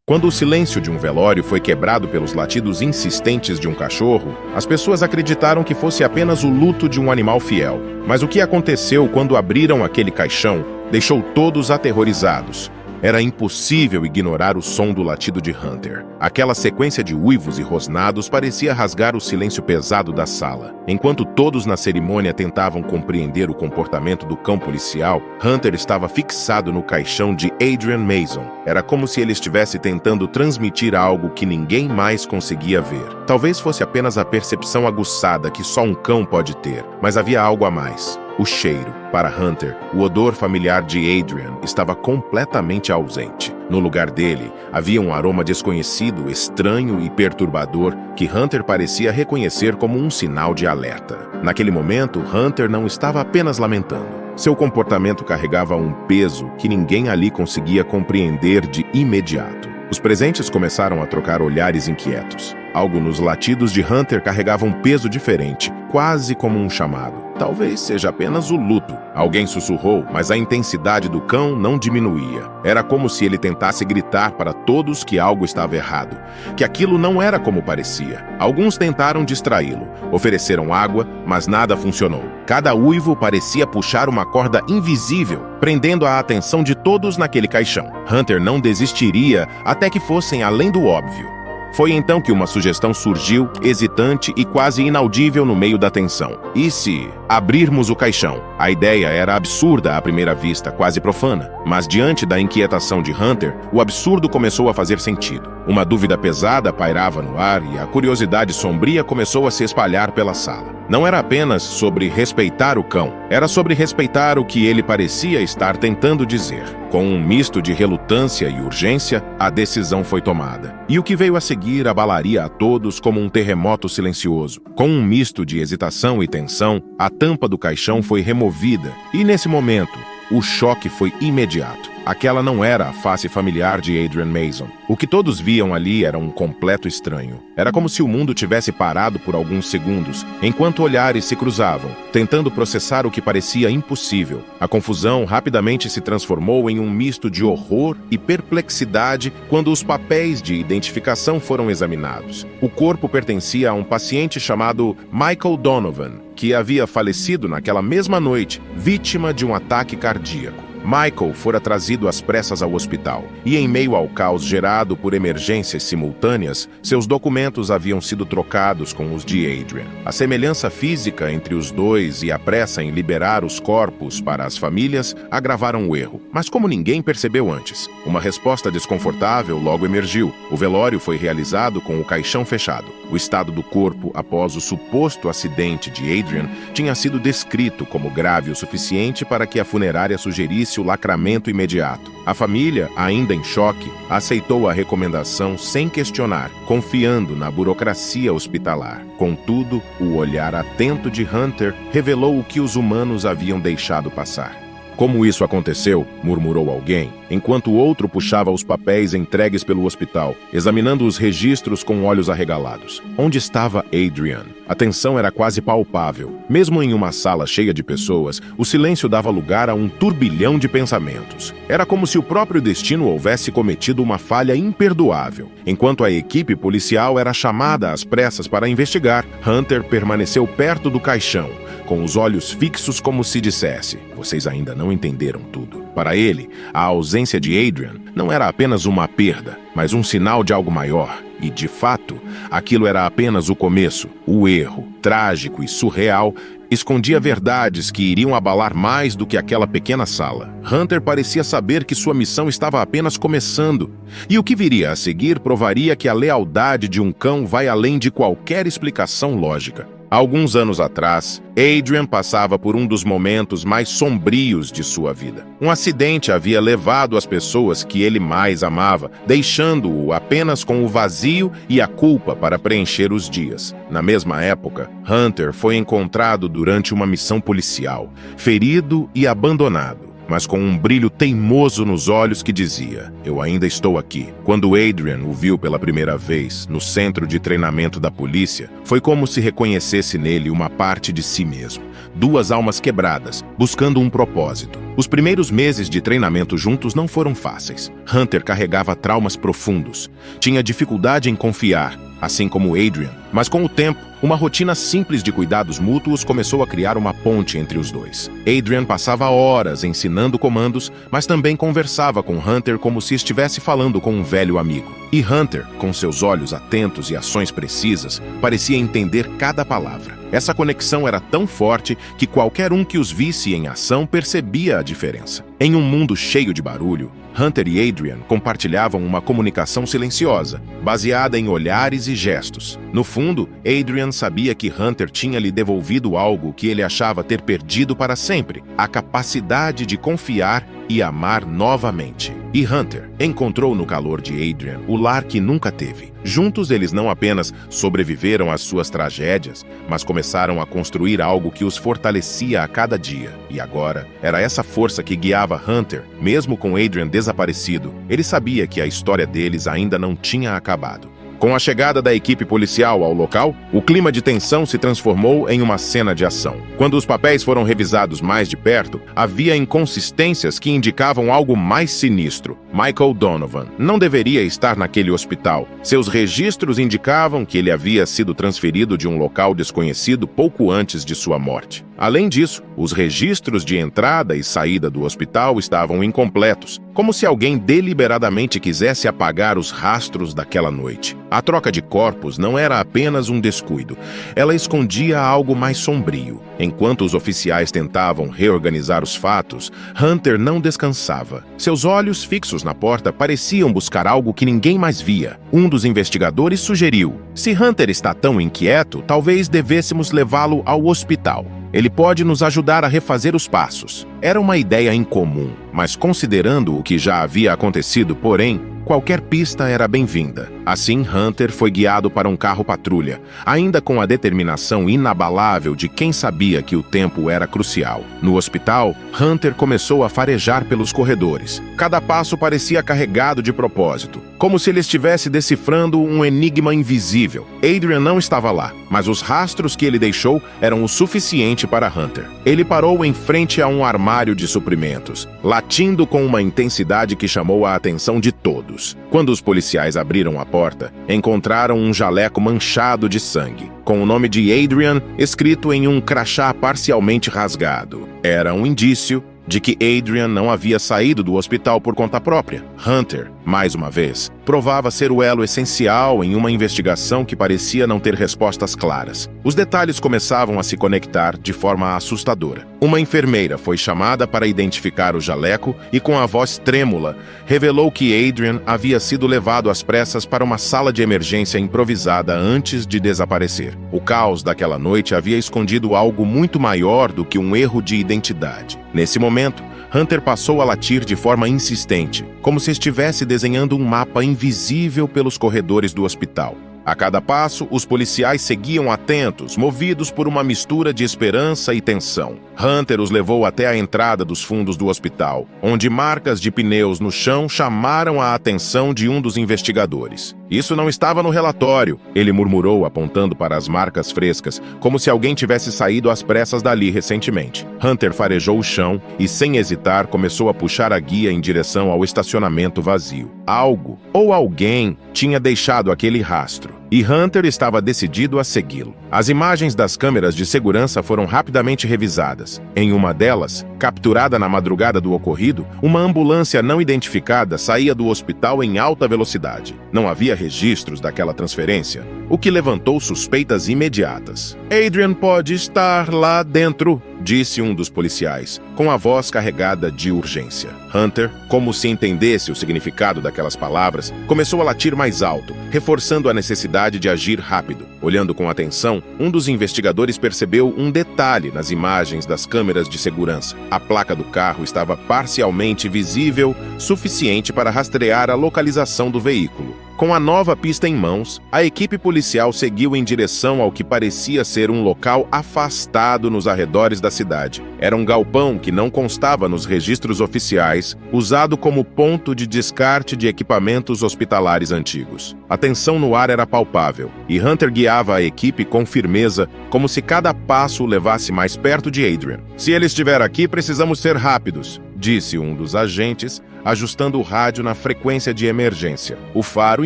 Quando o silêncio de um velório foi quebrado pelos latidos insistentes de um cachorro, as pessoas acreditaram que fosse apenas o luto de um animal fiel. Mas o que aconteceu quando abriram aquele caixão deixou todos aterrorizados. Era impossível ignorar o som do latido de Hunter. Aquela sequência de uivos e rosnados parecia rasgar o silêncio pesado da sala. Enquanto todos na cerimônia tentavam compreender o comportamento do cão policial, Hunter estava fixado no caixão de Adrian Mason. Era como se ele estivesse tentando transmitir algo que ninguém mais conseguia ver. Talvez fosse apenas a percepção aguçada que só um cão pode ter, mas havia algo a mais. O cheiro. Para Hunter, o odor familiar de Adrian estava completamente ausente. No lugar dele, havia um aroma desconhecido, estranho e perturbador que Hunter parecia reconhecer como um sinal de alerta. Naquele momento, Hunter não estava apenas lamentando. Seu comportamento carregava um peso que ninguém ali conseguia compreender de imediato. Os presentes começaram a trocar olhares inquietos. Algo nos latidos de Hunter carregava um peso diferente, quase como um chamado. Talvez seja apenas o luto. Alguém sussurrou, mas a intensidade do cão não diminuía. Era como se ele tentasse gritar para todos que algo estava errado, que aquilo não era como parecia. Alguns tentaram distraí-lo, ofereceram água, mas nada funcionou. Cada uivo parecia puxar uma corda invisível, prendendo a atenção de todos naquele caixão. Hunter não desistiria até que fossem além do óbvio. Foi então que uma sugestão surgiu, hesitante e quase inaudível no meio da tensão. E se abrirmos o caixão? A ideia era absurda à primeira vista, quase profana. Mas diante da inquietação de Hunter, o absurdo começou a fazer sentido. Uma dúvida pesada pairava no ar e a curiosidade sombria começou a se espalhar pela sala. Não era apenas sobre respeitar o cão, era sobre respeitar o que ele parecia estar tentando dizer. Com um misto de relutância e urgência, a decisão foi tomada. E o que veio a seguir abalaria a todos como um terremoto silencioso. Com um misto de hesitação e tensão, a tampa do caixão foi removida e, nesse momento, o choque foi imediato. Aquela não era a face familiar de Adrian Mason. O que todos viam ali era um completo estranho. Era como se o mundo tivesse parado por alguns segundos, enquanto olhares se cruzavam, tentando processar o que parecia impossível. A confusão rapidamente se transformou em um misto de horror e perplexidade quando os papéis de identificação foram examinados. O corpo pertencia a um paciente chamado Michael Donovan, que havia falecido naquela mesma noite, vítima de um ataque cardíaco. Michael fora trazido às pressas ao hospital, e em meio ao caos gerado por emergências simultâneas, seus documentos haviam sido trocados com os de Adrian. A semelhança física entre os dois e a pressa em liberar os corpos para as famílias agravaram o erro. Mas como ninguém percebeu antes, uma resposta desconfortável logo emergiu. O velório foi realizado com o caixão fechado. O estado do corpo após o suposto acidente de Adrian tinha sido descrito como grave o suficiente para que a funerária sugerisse o lacramento imediato. A família, ainda em choque, aceitou a recomendação sem questionar, confiando na burocracia hospitalar. Contudo, o olhar atento de Hunter revelou o que os humanos haviam deixado passar. Como isso aconteceu? Murmurou alguém, enquanto o outro puxava os papéis entregues pelo hospital, examinando os registros com olhos arregalados. Onde estava Adrian? A tensão era quase palpável. Mesmo em uma sala cheia de pessoas, o silêncio dava lugar a um turbilhão de pensamentos. Era como se o próprio destino houvesse cometido uma falha imperdoável. Enquanto a equipe policial era chamada às pressas para investigar, Hunter permaneceu perto do caixão, com os olhos fixos como se dissesse: vocês ainda não entenderam tudo. Para ele, a ausência de Adrian não era apenas uma perda, mas um sinal de algo maior. E, de fato, aquilo era apenas o começo. O erro, trágico e surreal, escondia verdades que iriam abalar mais do que aquela pequena sala. Hunter parecia saber que sua missão estava apenas começando. E o que viria a seguir provaria que a lealdade de um cão vai além de qualquer explicação lógica. Alguns anos atrás, Adrian passava por um dos momentos mais sombrios de sua vida. Um acidente havia levado as pessoas que ele mais amava, deixando-o apenas com o vazio e a culpa para preencher os dias. Na mesma época, Hunter foi encontrado durante uma missão policial, ferido e abandonado. mas com um brilho teimoso nos olhos que dizia: "Eu ainda estou aqui." Quando Adrian o viu pela primeira vez no centro de treinamento da polícia, foi como se reconhecesse nele uma parte de si mesmo. Duas almas quebradas, buscando um propósito. Os primeiros meses de treinamento juntos não foram fáceis. Hunter carregava traumas profundos. Tinha dificuldade em confiar, assim como Adrian. Mas com o tempo, uma rotina simples de cuidados mútuos começou a criar uma ponte entre os dois. Adrian passava horas ensinando comandos, mas também conversava com Hunter como se estivesse falando com um velho amigo. E Hunter, com seus olhos atentos e ações precisas, parecia entender cada palavra. Essa conexão era tão forte que qualquer um que os visse em ação percebia a diferença. Em um mundo cheio de barulho, Hunter e Adrian compartilhavam uma comunicação silenciosa, baseada em olhares e gestos. No fundo, Adrian sabia que Hunter tinha lhe devolvido algo que ele achava ter perdido para sempre: a capacidade de confiar e amar novamente. E Hunter encontrou no calor de Adrian o lar que nunca teve. Juntos, eles não apenas sobreviveram às suas tragédias, mas começaram a construir algo que os fortalecia a cada dia. E agora, era essa força que guiava Hunter. Mesmo com Adrian desaparecido, ele sabia que a história deles ainda não tinha acabado. Com a chegada da equipe policial ao local, o clima de tensão se transformou em uma cena de ação. Quando os papéis foram revisados mais de perto, havia inconsistências que indicavam algo mais sinistro. Michael Donovan não deveria estar naquele hospital. Seus registros indicavam que ele havia sido transferido de um local desconhecido pouco antes de sua morte. Além disso, os registros de entrada e saída do hospital estavam incompletos, como se alguém deliberadamente quisesse apagar os rastros daquela noite. A troca de corpos não era apenas um descuido, ela escondia algo mais sombrio. Enquanto os oficiais tentavam reorganizar os fatos, Hunter não descansava. Seus olhos fixos na porta pareciam buscar algo que ninguém mais via. Um dos investigadores sugeriu: "Se Hunter está tão inquieto, talvez devêssemos levá-lo ao hospital. Ele pode nos ajudar a refazer os passos." Era uma ideia incomum, mas considerando o que já havia acontecido, porém, qualquer pista era bem-vinda. Assim, Hunter foi guiado para um carro-patrulha, ainda com a determinação inabalável de quem sabia que o tempo era crucial. No hospital, Hunter começou a farejar pelos corredores. Cada passo parecia carregado de propósito, como se ele estivesse decifrando um enigma invisível. Adrian não estava lá, mas os rastros que ele deixou eram o suficiente para Hunter. Ele parou em frente a um armário de suprimentos, latindo com uma intensidade que chamou a atenção de todos. Quando os policiais abriram a porta, encontraram um jaleco manchado de sangue, com o nome de Adrian escrito em um crachá parcialmente rasgado. Era um indício de que Adrian não havia saído do hospital por conta própria. Hunter, mais uma vez, provava ser o elo essencial em uma investigação que parecia não ter respostas claras. Os detalhes começavam a se conectar de forma assustadora. Uma enfermeira foi chamada para identificar o jaleco e, com a voz trêmula, revelou que Adrian havia sido levado às pressas para uma sala de emergência improvisada antes de desaparecer. O caos daquela noite havia escondido algo muito maior do que um erro de identidade. Nesse momento, Hunter passou a latir de forma insistente, como se estivesse desenhando um mapa invisível pelos corredores do hospital. A cada passo, os policiais seguiam atentos, movidos por uma mistura de esperança e tensão. Hunter os levou até a entrada dos fundos do hospital, onde marcas de pneus no chão chamaram a atenção de um dos investigadores. "Isso não estava no relatório", ele murmurou, apontando para as marcas frescas, como se alguém tivesse saído às pressas dali recentemente. Hunter farejou o chão e, sem hesitar, começou a puxar a guia em direção ao estacionamento vazio. Algo, ou alguém, tinha deixado aquele rastro, e Hunter estava decidido a segui-lo. As imagens das câmeras de segurança foram rapidamente revisadas. Em uma delas, capturada na madrugada do ocorrido, uma ambulância não identificada saía do hospital em alta velocidade. Não havia registros daquela transferência, o que levantou suspeitas imediatas. "Adrian pode estar lá dentro", disse um dos policiais, com a voz carregada de urgência. Hunter, como se entendesse o significado daquelas palavras, começou a latir mais alto, reforçando a necessidade de agir rápido. Olhando com atenção, um dos investigadores percebeu um detalhe nas imagens das câmeras de segurança. A placa do carro estava parcialmente visível, suficiente para rastrear a localização do veículo. Com a nova pista em mãos, a equipe policial seguiu em direção ao que parecia ser um local afastado nos arredores da cidade. Era um galpão que não constava nos registros oficiais, usado como ponto de descarte de equipamentos hospitalares antigos. A tensão no ar era palpável, e Hunter guiava a equipe com firmeza, como se cada passo o levasse mais perto de Adrian. "Se ele estiver aqui, precisamos ser rápidos", disse um dos agentes, ajustando o rádio na frequência de emergência. O faro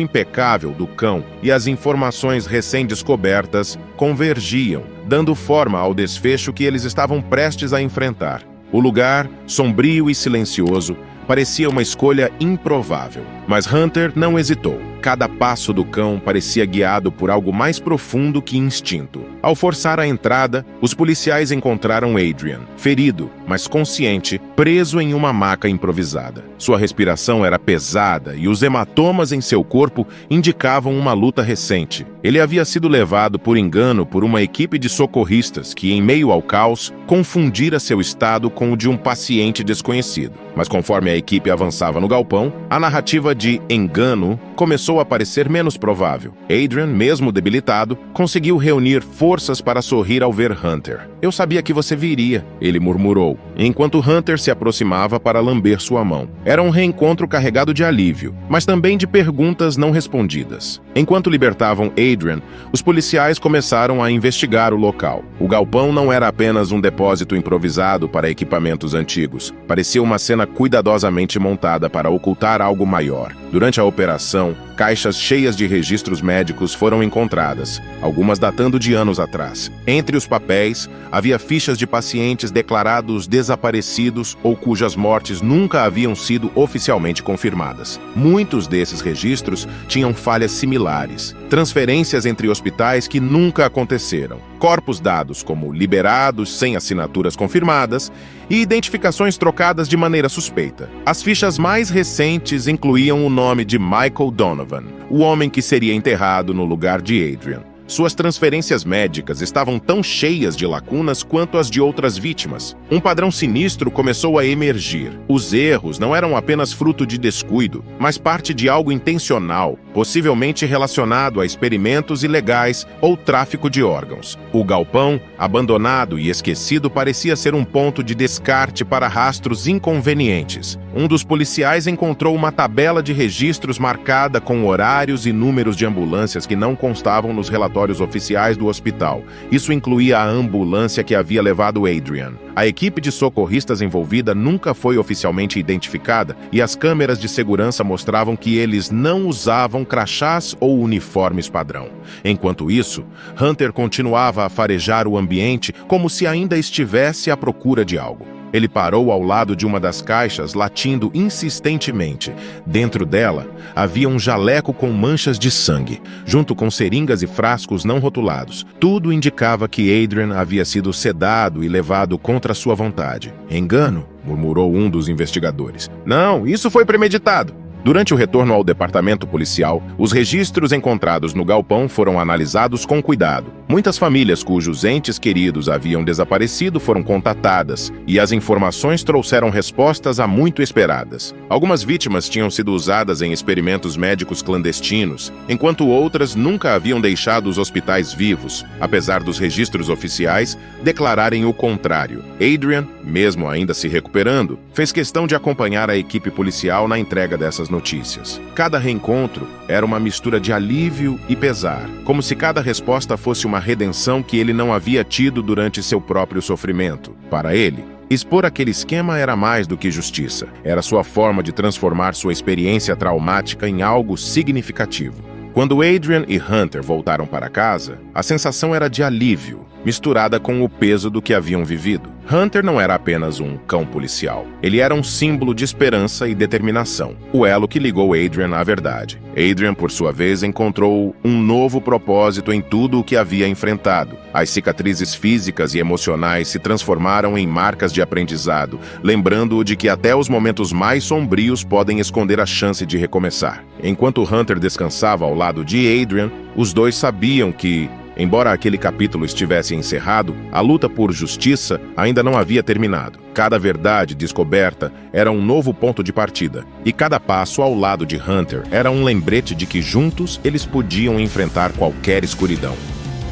impecável do cão e as informações recém-descobertas convergiam, dando forma ao desfecho que eles estavam prestes a enfrentar. O lugar, sombrio e silencioso, parecia uma escolha improvável. Mas Hunter não hesitou. Cada passo do cão parecia guiado por algo mais profundo que instinto. Ao forçar a entrada, os policiais encontraram Adrian, ferido, mas consciente, preso em uma maca improvisada. Sua respiração era pesada e os hematomas em seu corpo indicavam uma luta recente. Ele havia sido levado por engano por uma equipe de socorristas que, em meio ao caos, confundira seu estado com o de um paciente desconhecido. Mas conforme a equipe avançava no galpão, a narrativa de engano começou a parecer menos provável. Adrian, mesmo debilitado, conseguiu reunir forças para sorrir ao ver Hunter. "Eu sabia que você viria", ele murmurou, enquanto Hunter se aproximava para lamber sua mão. Era um reencontro carregado de alívio, mas também de perguntas não respondidas. Enquanto libertavam Adrian, os policiais começaram a investigar o local. O galpão não era apenas um depósito improvisado para equipamentos antigos. Parecia uma cena cuidadosamente montada para ocultar algo maior. Durante a operação, caixas cheias de registros médicos foram encontradas, algumas datando de anos atrás. Entre os papéis, havia fichas de pacientes declarados desaparecidos ou cujas mortes nunca haviam sido oficialmente confirmadas. Muitos desses registros tinham falhas similares, transferências entre hospitais que nunca aconteceram, corpos dados como liberados sem assinaturas confirmadas e identificações trocadas de maneira suspeita. As fichas mais recentes incluíam o nome de Michael Donovan, o homem que seria enterrado no lugar de Adrian. Suas transferências médicas estavam tão cheias de lacunas quanto as de outras vítimas. Um padrão sinistro começou a emergir. Os erros não eram apenas fruto de descuido, mas parte de algo intencional, possivelmente relacionado a experimentos ilegais ou tráfico de órgãos. O galpão, abandonado e esquecido, parecia ser um ponto de descarte para rastros inconvenientes. Um dos policiais encontrou uma tabela de registros marcada com horários e números de ambulâncias que não constavam nos relatórios oficiais do hospital. Isso incluía a ambulância que havia levado Adrian. A equipe de socorristas envolvida nunca foi oficialmente identificada e as câmeras de segurança mostravam que eles não usavam crachás ou uniformes padrão. Enquanto isso, Hunter continuava a farejar o ambiente como se ainda estivesse à procura de algo. Ele parou ao lado de uma das caixas, latindo insistentemente. Dentro dela, havia um jaleco com manchas de sangue, junto com seringas e frascos não rotulados. Tudo indicava que Adrian havia sido sedado e levado contra sua vontade. "Engano", murmurou um dos investigadores. "Não, isso foi premeditado." Durante o retorno ao departamento policial, os registros encontrados no galpão foram analisados com cuidado. Muitas famílias cujos entes queridos haviam desaparecido foram contatadas, e as informações trouxeram respostas há muito esperadas. Algumas vítimas tinham sido usadas em experimentos médicos clandestinos, enquanto outras nunca haviam deixado os hospitais vivos, apesar dos registros oficiais declararem o contrário. Adrian, mesmo ainda se recuperando, fez questão de acompanhar a equipe policial na entrega dessas notícias. Cada reencontro era uma mistura de alívio e pesar, como se cada resposta fosse uma redenção que ele não havia tido durante seu próprio sofrimento. Para ele, expor aquele esquema era mais do que justiça. Era sua forma de transformar sua experiência traumática em algo significativo. Quando Adrian e Hunter voltaram para casa, a sensação era de alívio, misturada com o peso do que haviam vivido. Hunter não era apenas um cão policial. Ele era um símbolo de esperança e determinação, o elo que ligou Adrian à verdade. Adrian, por sua vez, encontrou um novo propósito em tudo o que havia enfrentado. As cicatrizes físicas e emocionais se transformaram em marcas de aprendizado, lembrando-o de que até os momentos mais sombrios podem esconder a chance de recomeçar. Enquanto Hunter descansava ao lado de Adrian, os dois sabiam que, Embora aquele capítulo estivesse encerrado, a luta por justiça ainda não havia terminado. Cada verdade descoberta era um novo ponto de partida, e cada passo ao lado de Hunter era um lembrete de que juntos eles podiam enfrentar qualquer escuridão.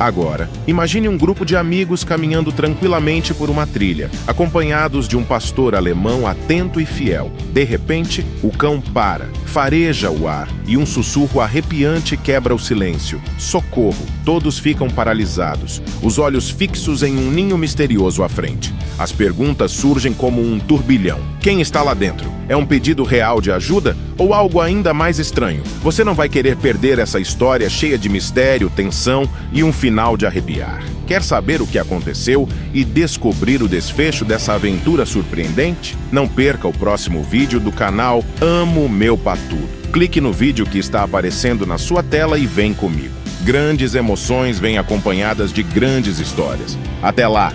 Agora, imagine um grupo de amigos caminhando tranquilamente por uma trilha, acompanhados de um pastor alemão atento e fiel. De repente, o cão para, fareja o ar e um sussurro arrepiante quebra o silêncio. Socorro! Todos ficam paralisados, os olhos fixos em um ninho misterioso à frente. As perguntas surgem como um turbilhão. Quem está lá dentro? É um pedido real de ajuda ou algo ainda mais estranho? Você não vai querer perder essa história cheia de mistério, tensão e um final de arrepiar. Quer saber o que aconteceu e descobrir o desfecho dessa aventura surpreendente? Não perca o próximo vídeo do canal Amo Meu Patudo. Clique no vídeo que está aparecendo na sua tela e vem comigo. Grandes emoções vêm acompanhadas de grandes histórias. Até lá!